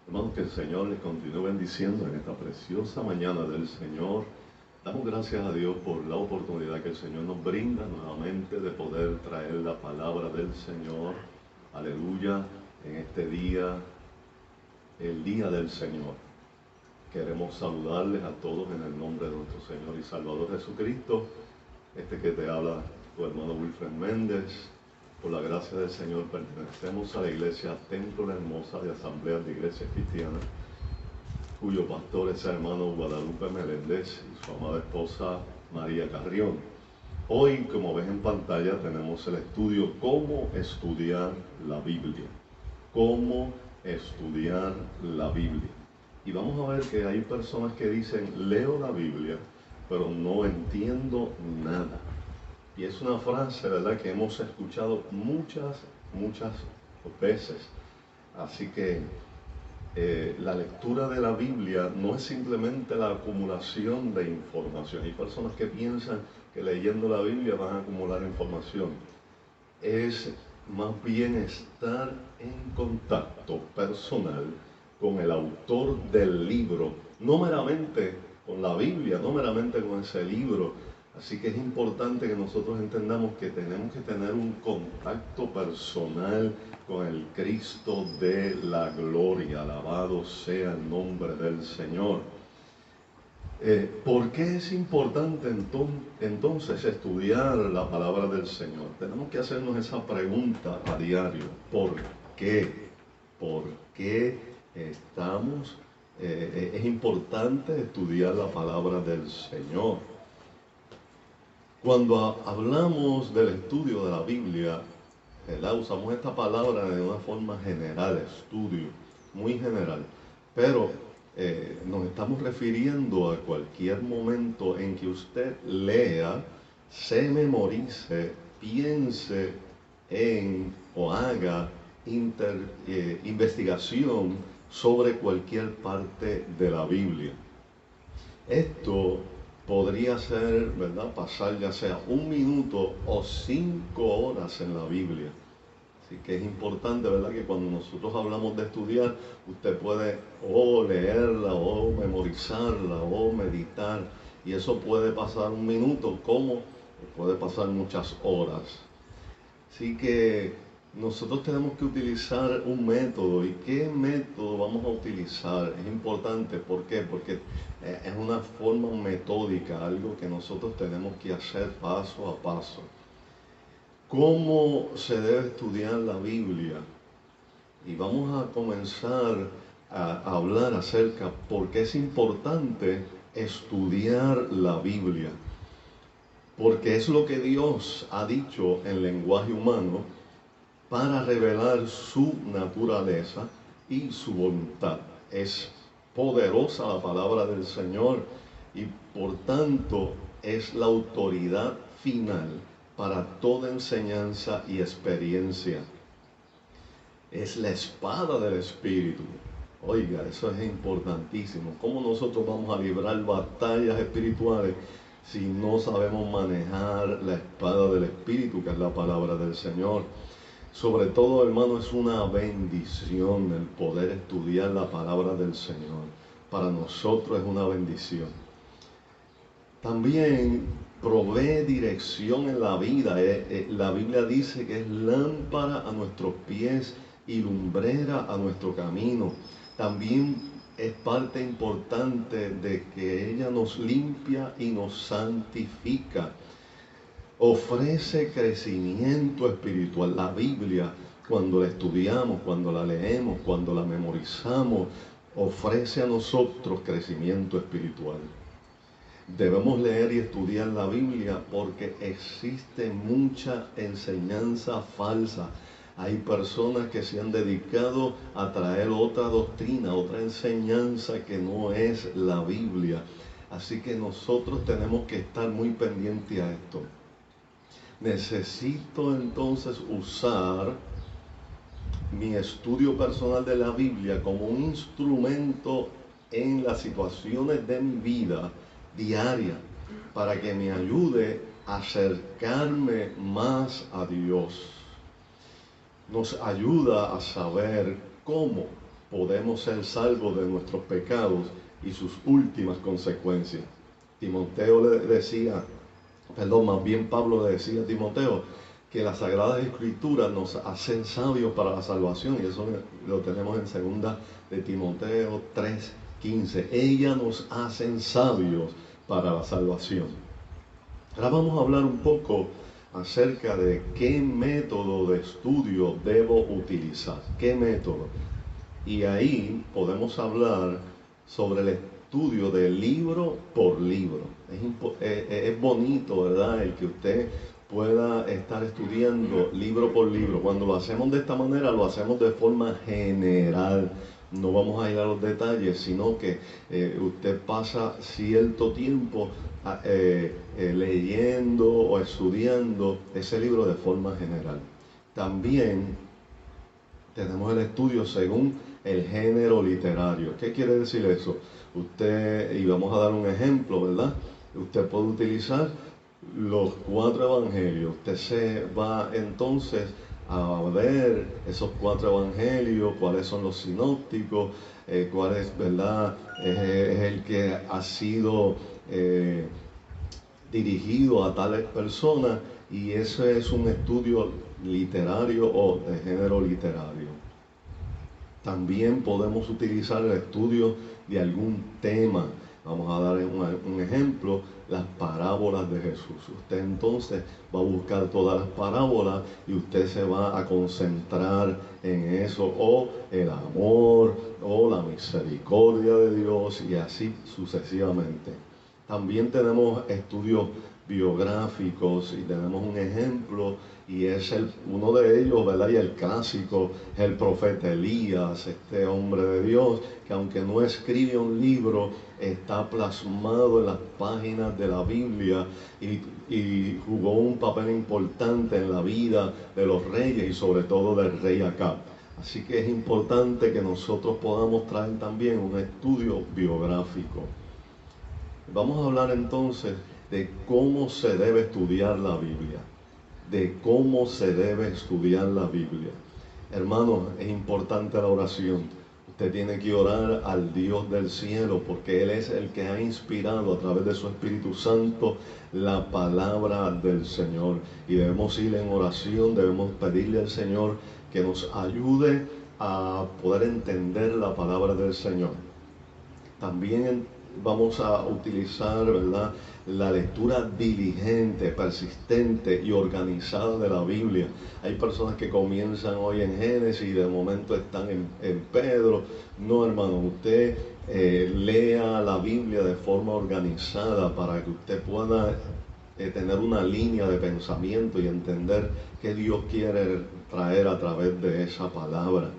Hermanos, que el Señor les continúe bendiciendo en esta preciosa mañana del Señor. Damos gracias a Dios por la oportunidad que el Señor nos brinda nuevamente de poder traer la palabra del Señor. Aleluya, en este día, el día del Señor. Queremos saludarles a todos en el nombre de nuestro Señor y Salvador Jesucristo. Este que te habla, tu hermano Wilfred Méndez. Por la gracia del Señor pertenecemos a la iglesia Templo La Hermosa de Asambleas de Iglesias Cristianas, cuyo pastor es el hermano Guadalupe Meléndez y su amada esposa María Carrión. Hoy, como ves en pantalla, tenemos el estudio Cómo estudiar la Biblia. Cómo estudiar la Biblia. Y vamos a ver que hay personas que dicen, leo la Biblia, pero no entiendo nada. Y es una frase, ¿verdad?, que hemos escuchado muchas veces. Así que la lectura de la Biblia no es simplemente la acumulación de información. Hay personas que piensan que leyendo la Biblia van a acumular información. Es más bien estar en contacto personal con el autor del libro, no meramente con la Biblia, no meramente con ese libro. Así que es importante que nosotros entendamos que tenemos que tener un contacto personal con el Cristo de la gloria. Alabado sea el nombre del Señor. ¿Por qué es importante entonces estudiar la palabra del Señor? Tenemos que hacernos esa pregunta a diario. ¿Por qué? ¿Por qué es importante estudiar la palabra del Señor? Cuando hablamos del estudio de la Biblia, ¿verdad?, usamos esta palabra de una forma general, estudio, muy general, pero nos estamos refiriendo a cualquier momento en que usted lea, se memorice, piense en o haga investigación sobre cualquier parte de la Biblia. Esto podría ser, ¿verdad?, pasar ya sea 1 minuto o 5 horas en la Biblia. Así que es importante, ¿verdad?, que cuando nosotros hablamos de estudiar, usted puede o leerla, o memorizarla, o meditar. Y eso puede pasar 1 minuto, como puede pasar muchas horas. Así que nosotros tenemos que utilizar un método. ¿Y qué método vamos a utilizar? Es importante. ¿Por qué? Porque es una forma metódica, algo que nosotros tenemos que hacer paso a paso. ¿Cómo se debe estudiar la Biblia? Y vamos a comenzar a hablar acerca por qué es importante estudiar la Biblia. Porque es lo que Dios ha dicho en lenguaje humano para revelar su naturaleza y su voluntad. Es poderosa la palabra del Señor y por tanto es la autoridad final para toda enseñanza y experiencia. Es la espada del Espíritu. Oiga, eso es importantísimo. ¿Cómo nosotros vamos a librar batallas espirituales si no sabemos manejar la espada del Espíritu, que es la palabra del Señor? Sobre todo, hermano, es una bendición el poder estudiar la palabra del Señor. Para nosotros es una bendición. También provee dirección en la vida. La Biblia dice que es lámpara a nuestros pies y lumbrera a nuestro camino. También es parte importante de que ella nos limpia y nos santifica. Ofrece crecimiento espiritual. La Biblia, cuando la estudiamos, cuando la leemos, cuando la memorizamos, ofrece a nosotros crecimiento espiritual. Debemos leer y estudiar la Biblia porque existe mucha enseñanza falsa. Hay personas que se han dedicado a traer otra doctrina, otra enseñanza que no es la Biblia. Así que nosotros tenemos que estar muy pendientes a esto. Necesito entonces usar mi estudio personal de la Biblia como un instrumento en las situaciones de mi vida diaria para que me ayude a acercarme más a Dios. Nos ayuda a saber cómo podemos ser salvos de nuestros pecados y sus últimas consecuencias. Timoteo le decía, más bien Pablo le decía a Timoteo, que las Sagradas Escrituras nos hacen sabios para la salvación, y eso lo tenemos en 2 de Timoteo 3:15. Ellas nos hacen sabios para la salvación. Ahora vamos a hablar un poco acerca de qué método de estudio debo utilizar. ¿Qué método? Y ahí podemos hablar sobre el estudio de libro por libro. Es bonito, ¿verdad?, el que usted pueda estar estudiando libro por libro. Cuando lo hacemos de esta manera, lo hacemos de forma general. No vamos a ir a los detalles, sino que usted pasa cierto tiempo leyendo o estudiando ese libro de forma general. También tenemos el estudio según el género literario. ¿Qué quiere decir eso? Y vamos a dar un ejemplo, ¿verdad? Usted puede utilizar los 4 evangelios. Usted se va entonces a ver esos 4 evangelios, cuáles son los sinópticos, cuál es, ¿verdad?, es el que ha sido dirigido a tales personas, y ese es un estudio literario o de género literario. También podemos utilizar el estudio de algún tema. Vamos a dar un ejemplo, las parábolas de Jesús. Usted entonces va a buscar todas las parábolas y usted se va a concentrar en eso, o el amor, o la misericordia de Dios, y así sucesivamente. También tenemos estudios biográficos, y tenemos un ejemplo, y es uno de ellos, ¿verdad?, y el clásico, el profeta Elías, este hombre de Dios, que aunque no escribe un libro, está plasmado en las páginas de la Biblia, y jugó un papel importante en la vida de los reyes, y sobre todo del rey Acab. Así que es importante que nosotros podamos traer también un estudio biográfico. Vamos a hablar entonces de cómo se debe estudiar la Biblia. De cómo se debe estudiar la Biblia. Hermanos, es importante la oración. Usted tiene que orar al Dios del cielo, porque Él es el que ha inspirado a través de su Espíritu Santo la palabra del Señor. Y debemos ir en oración, debemos pedirle al Señor que nos ayude a poder entender la palabra del Señor. También vamos a utilizar, ¿verdad?, la lectura diligente, persistente y organizada de la Biblia. Hay personas que comienzan hoy en Génesis y de momento están en Pedro. No, hermano, usted lea la Biblia de forma organizada para que usted pueda tener una línea de pensamiento y entender qué Dios quiere traer a través de esa palabra.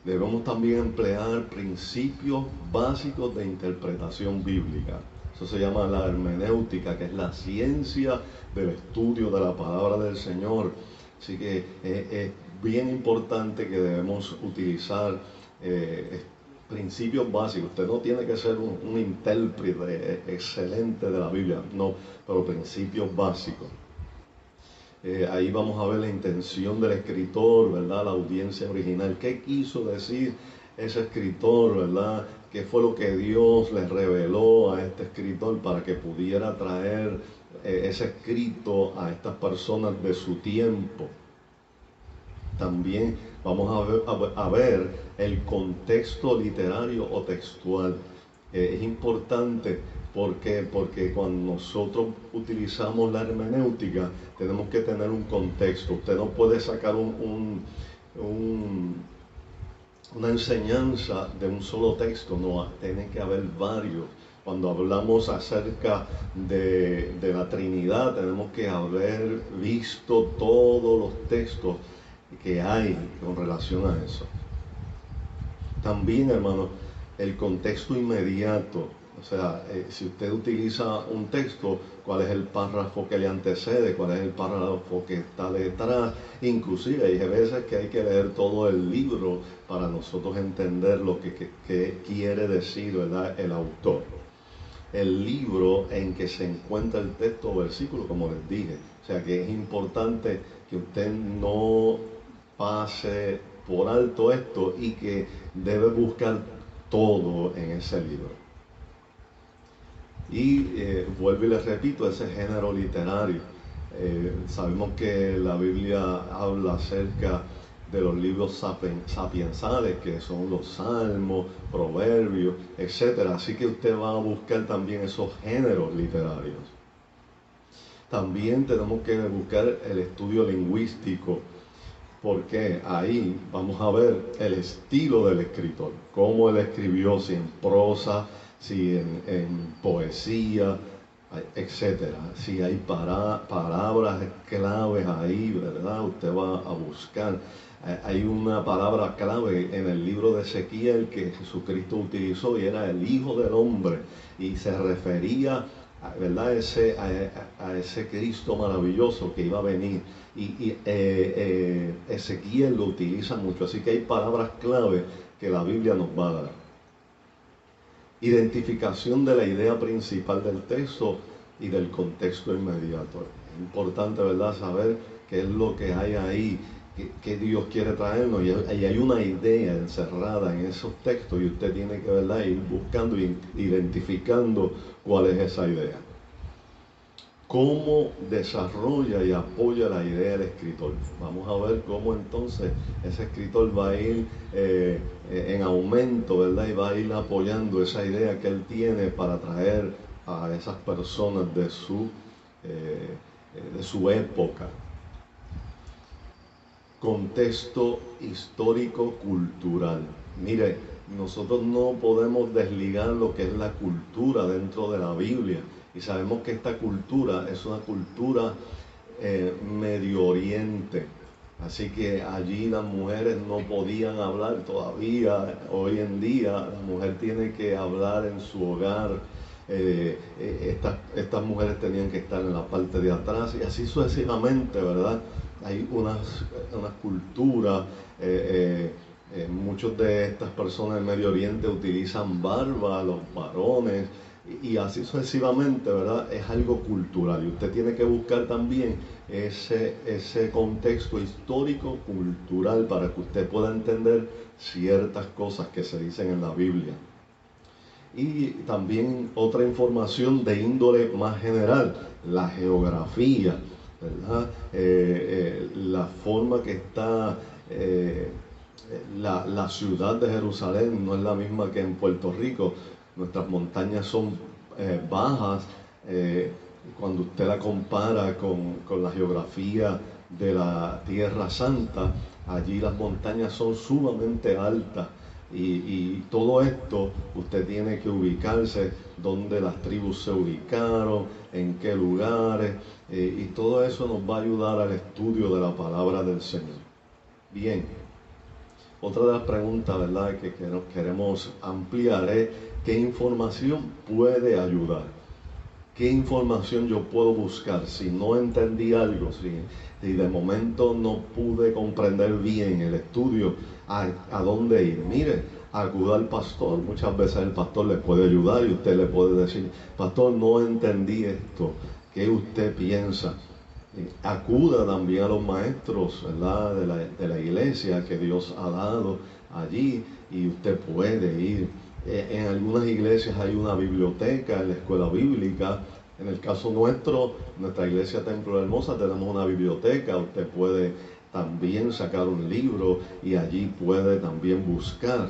Debemos también emplear principios básicos de interpretación bíblica. Eso se llama la hermenéutica, que es la ciencia del estudio de la palabra del Señor. Así que es bien importante que debemos utilizar principios básicos. Usted no tiene que ser un intérprete excelente de la Biblia, no, pero principios básicos. Ahí vamos a ver la intención del escritor, ¿verdad?, la audiencia original. ¿Qué quiso decir ese escritor, verdad? ¿Qué fue lo que Dios le reveló a este escritor para que pudiera traer ese escrito a estas personas de su tiempo? También vamos a ver el contexto literario o textual. Es importante. ¿Por qué? Porque cuando nosotros utilizamos la hermenéutica, tenemos que tener un contexto. Usted no puede sacar una enseñanza de un solo texto, no, tiene que haber varios. Cuando hablamos acerca de la Trinidad, tenemos que haber visto todos los textos que hay con relación a eso. También, hermano, el contexto inmediato. O sea, si usted utiliza un texto, ¿cuál es el párrafo que le antecede? ¿Cuál es el párrafo que está detrás? Inclusive hay veces que hay que leer todo el libro para nosotros entender lo que quiere decir, ¿verdad?, el autor. El libro en que se encuentra el texto o versículo, como les dije. O sea que es importante que usted no pase por alto esto y que debes buscar todo en ese libro. Y vuelvo y les repito, ese género literario. Sabemos que la Biblia habla acerca de los libros sapiensales, que son los salmos, proverbios, etc. Así que usted va a buscar también esos géneros literarios. También tenemos que buscar el estudio lingüístico, porque ahí vamos a ver el estilo del escritor, cómo él escribió, si en prosa, si en poesía, etcétera. Si hay palabras claves ahí, ¿verdad? Usted va a buscar. Hay una palabra clave en el libro de Ezequiel que Jesucristo utilizó y era el Hijo del Hombre, y se refería, ¿verdad?, a ese Cristo maravilloso que iba a venir. Y Ezequiel lo utiliza mucho, así que hay palabras clave que la Biblia nos va a dar. Identificación de la idea principal del texto y del contexto inmediato. Es importante, ¿verdad?, saber qué es lo que hay ahí, qué Dios quiere traernos, y hay una idea encerrada en esos textos y usted tiene que, ¿verdad?, ir buscando e identificando cuál es esa idea. ¿Cómo desarrolla y apoya la idea del escritor? Vamos a ver cómo entonces ese escritor va a ir en aumento, ¿verdad? Y va a ir apoyando esa idea que él tiene para atraer a esas personas de su época. Contexto histórico-cultural. Mire, nosotros no podemos desligar lo que es la cultura dentro de la Biblia. Y sabemos que esta cultura es una cultura Medio Oriente. Así que allí las mujeres no podían hablar todavía. Hoy en día la mujer tiene que hablar en su hogar. Estas mujeres tenían que estar en la parte de atrás y así sucesivamente, ¿verdad? Hay unas culturas, muchos de estas personas del Medio Oriente utilizan barba, los varones, y así sucesivamente, ¿verdad? Es algo cultural y usted tiene que buscar también ese contexto histórico cultural para que usted pueda entender ciertas cosas que se dicen en la Biblia. Y también otra información de índole más general, la geografía, ¿verdad? La forma que está la ciudad de Jerusalén no es la misma que en Puerto Rico. Nuestras montañas son bajas. Cuando usted la compara con la geografía de la Tierra Santa, allí las montañas son sumamente altas. Y todo esto usted tiene que ubicarse donde las tribus se ubicaron, en qué lugares, y todo eso nos va a ayudar al estudio de la palabra del Señor. Bien, otra de las preguntas, ¿verdad?, que queremos ampliar es ¿qué información puede ayudar? ¿Qué información yo puedo buscar? Si no entendí algo, si de momento no pude comprender bien el estudio, ¿a dónde ir? Mire, acuda al pastor. Muchas veces el pastor le puede ayudar y usted le puede decir, pastor, no entendí esto. ¿Qué usted piensa? Acuda también a los maestros, ¿verdad?, de la iglesia que Dios ha dado allí y usted puede ir. En algunas iglesias hay una biblioteca en la escuela bíblica. En el caso nuestro, nuestra iglesia Templo Hermosa, tenemos una biblioteca. Usted puede también sacar un libro y allí puede también buscar.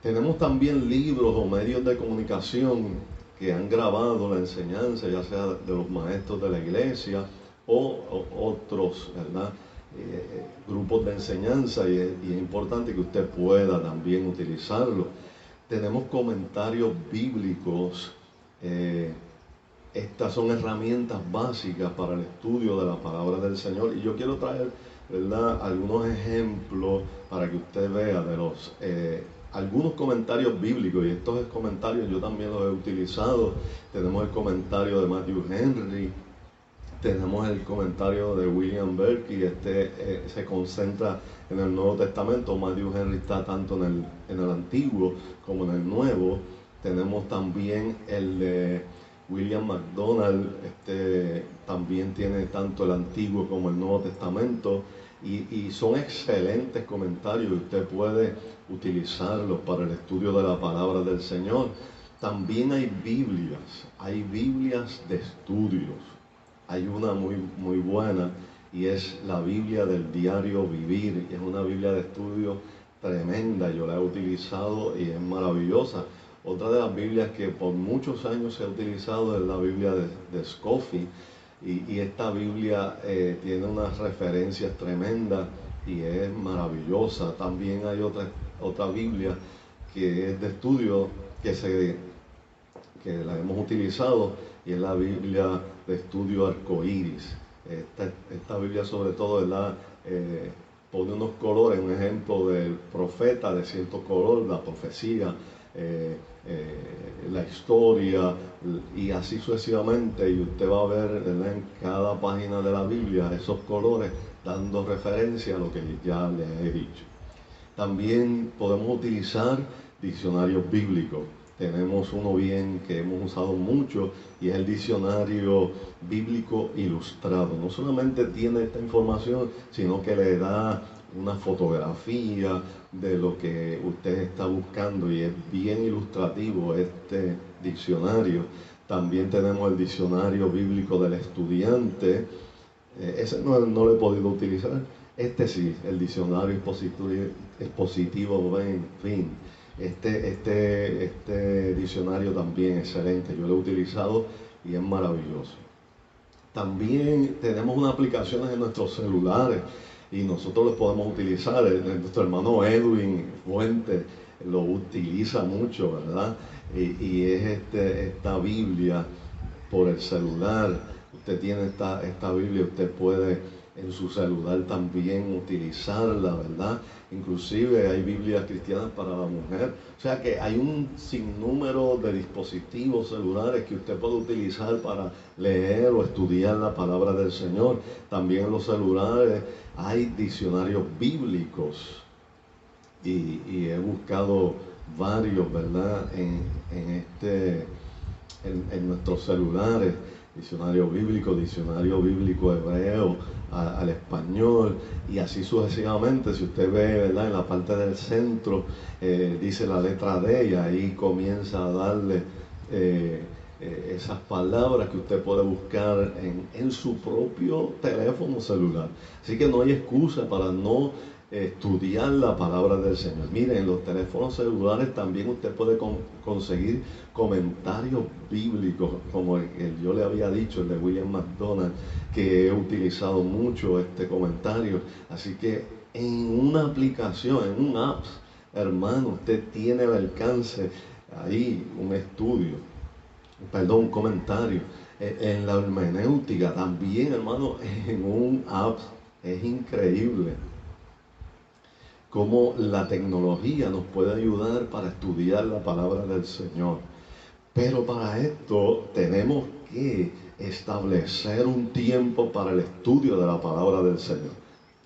Tenemos también libros o medios de comunicación que han grabado la enseñanza, ya sea de los maestros de la iglesia o otros, ¿verdad?, grupos de enseñanza, y es importante que usted pueda también utilizarlo. Tenemos comentarios bíblicos. Estas son herramientas básicas para el estudio de la palabra del Señor. Y yo quiero traer, ¿verdad?, algunos ejemplos para que usted vea de algunos comentarios bíblicos. Y estos comentarios yo también los he utilizado. Tenemos el comentario de Matthew Henry. Tenemos el comentario de William Berkey. Se concentra en el Nuevo Testamento. Matthew Henry está tanto en el Antiguo como en el Nuevo. Tenemos también el de William MacDonald. También tiene tanto el Antiguo como el Nuevo Testamento. y son excelentes comentarios y usted puede utilizarlos para el estudio de la palabra del Señor. También hay Biblias de estudios. Hay una muy buena y es la Biblia del Diario Vivir. Es una Biblia de estudio tremenda, yo la he utilizado y es maravillosa. Otra de las Biblias que por muchos años se ha utilizado es la Biblia de Scofield, y esta Biblia tiene unas referencias tremendas y es maravillosa. También hay otra Biblia que es de estudio que la hemos utilizado, y es la Biblia de estudio arcoíris. Esta Biblia sobre todo, ¿verdad? Pone unos colores, un ejemplo del profeta de cierto color, la profecía, la historia y así sucesivamente, y usted va a ver, ¿verdad?, en cada página de la Biblia esos colores dando referencia a lo que ya les he dicho. También podemos utilizar diccionarios bíblicos. Tenemos uno bien que hemos usado mucho y es el diccionario bíblico ilustrado. No solamente tiene esta información, sino que le da una fotografía de lo que usted está buscando y es bien ilustrativo este diccionario. También tenemos el diccionario bíblico del estudiante. Ese no lo he podido utilizar. Este sí, el diccionario expositivo Vine. Este diccionario también es excelente, yo lo he utilizado y es maravilloso. También tenemos unas aplicaciones en nuestros celulares y nosotros los podemos utilizar. Nuestro hermano Edwin Fuentes lo utiliza mucho, ¿verdad? Y es esta Biblia por el celular. Usted tiene esta Biblia, usted puede en su celular también utilizarla, ¿verdad? Inclusive hay Biblias cristianas para la mujer. O sea que hay un sinnúmero de dispositivos celulares que usted puede utilizar para leer o estudiar la palabra del Señor. También en los celulares hay diccionarios bíblicos y he buscado varios, ¿verdad?, en nuestros celulares. Diccionario bíblico hebreo al español y así sucesivamente. Si usted ve, ¿verdad?, en la parte del centro dice la letra D y ahí comienza a darle esas palabras que usted puede buscar en su propio teléfono celular. Así que no hay excusa para no estudiar la palabra del Señor. Miren, en los teléfonos celulares también usted puede conseguir comentarios bíblicos, como el que yo le había dicho, el de William MacDonald, que he utilizado mucho este comentario. Así que en una aplicación, en un app, hermano, usted tiene al alcance ahí un comentario. En la hermenéutica también, hermano, en un app. Es increíble cómo la tecnología nos puede ayudar para estudiar la palabra del Señor. Pero para esto tenemos que establecer un tiempo para el estudio de la palabra del Señor.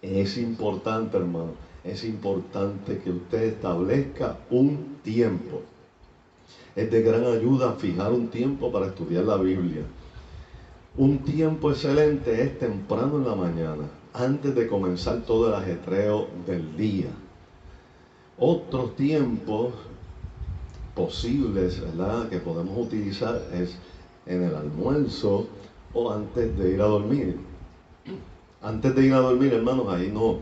Es importante, hermano, es importante que usted establezca un tiempo. Es de gran ayuda fijar un tiempo para estudiar la Biblia. Un tiempo excelente es temprano en la mañana, antes de comenzar todo el ajetreo del día. Otros tiempos posibles, ¿verdad?, que podemos utilizar es en el almuerzo o antes de ir a dormir. Antes de ir a dormir, hermanos, ahí no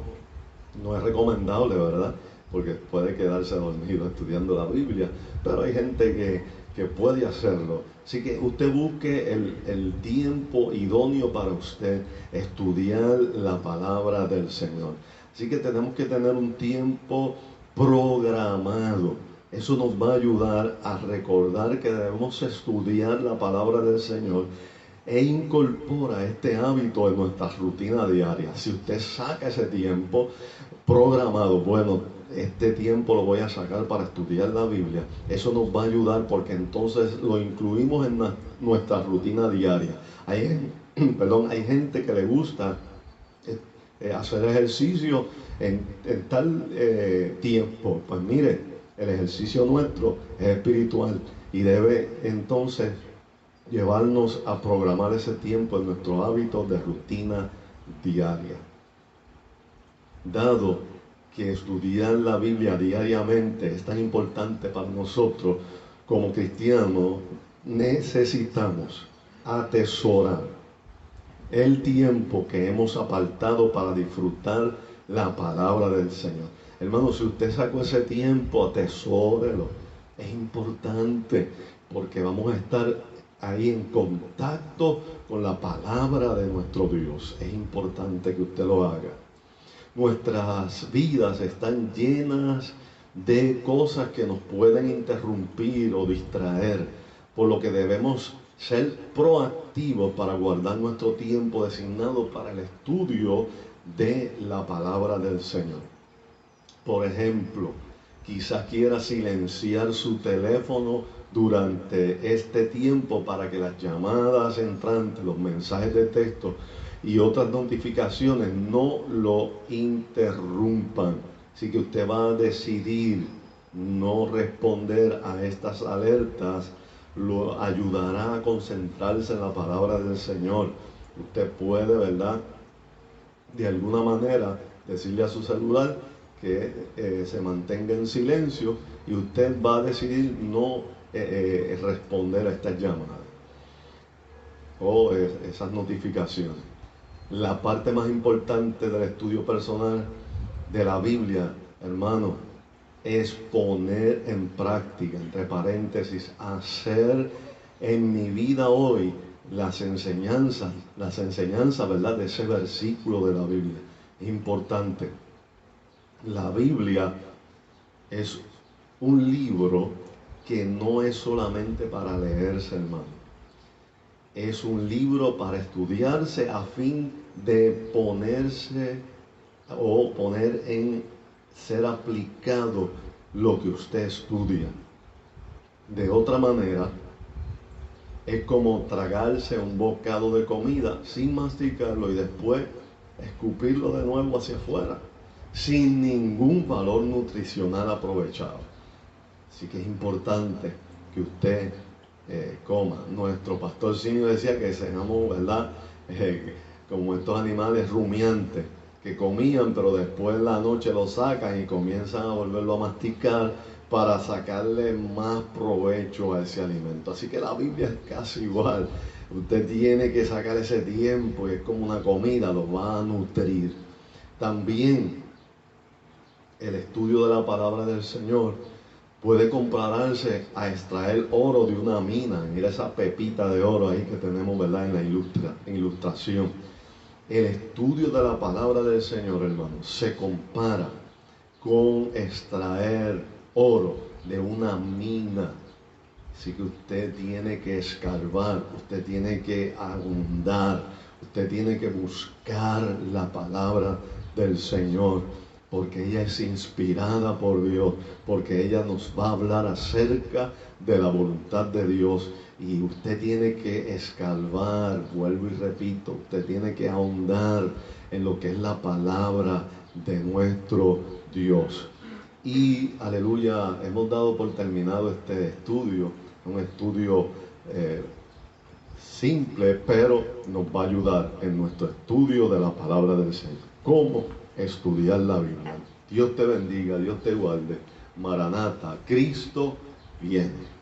es recomendable, ¿verdad?, porque puede quedarse dormido estudiando la Biblia, pero hay gente que puede hacerlo. Así que usted busque el tiempo idóneo para usted estudiar la palabra del Señor. Así que tenemos que tener un tiempo programado. Eso nos va a ayudar a recordar que debemos estudiar la palabra del Señor e incorpora este hábito en nuestra rutina diaria. Si usted saca ese tiempo programado, bueno, este tiempo lo voy a sacar para estudiar la Biblia, eso nos va a ayudar porque entonces lo incluimos en nuestra rutina diaria. Hay gente que le gusta hacer ejercicio en tal tiempo. Pues mire, el ejercicio nuestro es espiritual y debe entonces llevarnos a programar ese tiempo en nuestros hábitos de rutina diaria. dado que estudiar la Biblia diariamente es tan importante para nosotros como cristianos, necesitamos atesorar el tiempo que hemos apartado para disfrutar la palabra del Señor. Hermano, si usted sacó ese tiempo, atesórelo. Es importante porque vamos a estar ahí en contacto con la palabra de nuestro Dios. Es importante que usted lo haga. Nuestras vidas están llenas de cosas que nos pueden interrumpir o distraer, por lo que debemos ser proactivos para guardar nuestro tiempo designado para el estudio de la palabra del Señor. Por ejemplo, quizás quiera silenciar su teléfono durante este tiempo para que las llamadas entrantes, los mensajes de texto y otras notificaciones no lo interrumpan. Así que usted va a decidir no responder a estas alertas, lo ayudará a concentrarse en la palabra del Señor. Usted puede, ¿verdad?, de alguna manera decirle a su celular que se mantenga en silencio, y usted va a decidir no responder a estas llamadas o esas notificaciones. La parte más importante del estudio personal de la Biblia, hermano, es poner en práctica, entre paréntesis, hacer en mi vida hoy las enseñanzas, ¿verdad?, de ese versículo de la Biblia. Es importante. La Biblia es un libro que no es solamente para leerse, hermano. Es un libro para estudiarse a fin de ponerse o poner en ser aplicado lo que usted estudia. De otra manera, es como tragarse un bocado de comida sin masticarlo y después escupirlo de nuevo hacia afuera, sin ningún valor nutricional aprovechado. Así que es importante que usted coma. Nuestro pastor Sinio decía que seamos, ¿verdad?, como estos animales rumiantes, que comían, pero después la noche lo sacan y comienzan a volverlo a masticar para sacarle más provecho a ese alimento. Así que la Biblia es casi igual. Usted tiene que sacar ese tiempo, y es como una comida, lo va a nutrir. También el estudio de la palabra del Señor puede compararse a extraer oro de una mina. Mira esa pepita de oro ahí que tenemos, ¿verdad?, en la ilustración. El estudio de la palabra del Señor, hermano, se compara con extraer oro de una mina. Así que usted tiene que escarbar, usted tiene que ahondar, usted tiene que buscar la palabra del Señor, porque ella es inspirada por Dios, porque ella nos va a hablar acerca de la voluntad de Dios. Y usted tiene que escarbar, vuelvo y repito, usted tiene que ahondar en lo que es la palabra de nuestro Dios. Y aleluya, hemos dado por terminado este estudio, un estudio simple, pero nos va a ayudar en nuestro estudio de la palabra del Señor. ¿Cómo estudiar la Biblia? Dios te bendiga, Dios te guarde. Maranata, Cristo viene.